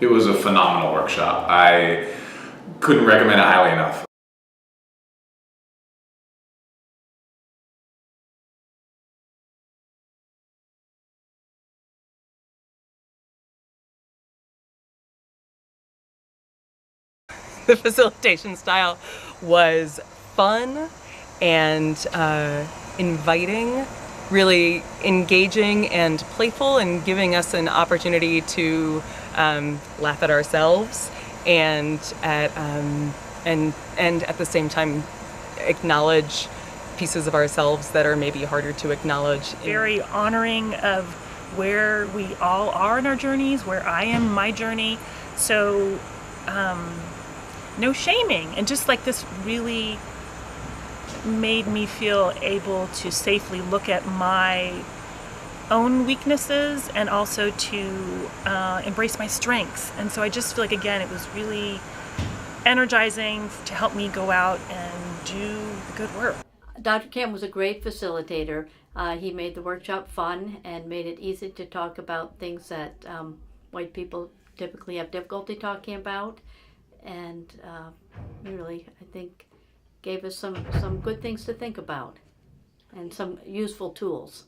It was a phenomenal workshop. I couldn't recommend it highly enough. The facilitation style was fun and inviting, really engaging and playful, and giving us an opportunity to laugh at ourselves and at the same time acknowledge pieces of ourselves that are maybe harder to acknowledge. Very honoring of where we all are in our journeys, where I am in my journey. So no shaming, and just like this really made me feel able to safely look at my own weaknesses and also to embrace my strengths. And so I just feel like, again, it was really energizing to help me go out and do the good work. Dr. Kim was a great facilitator. He made the workshop fun and made it easy to talk about things that white people typically have difficulty talking about. And really, I think, gave us some good things to think about and some useful tools.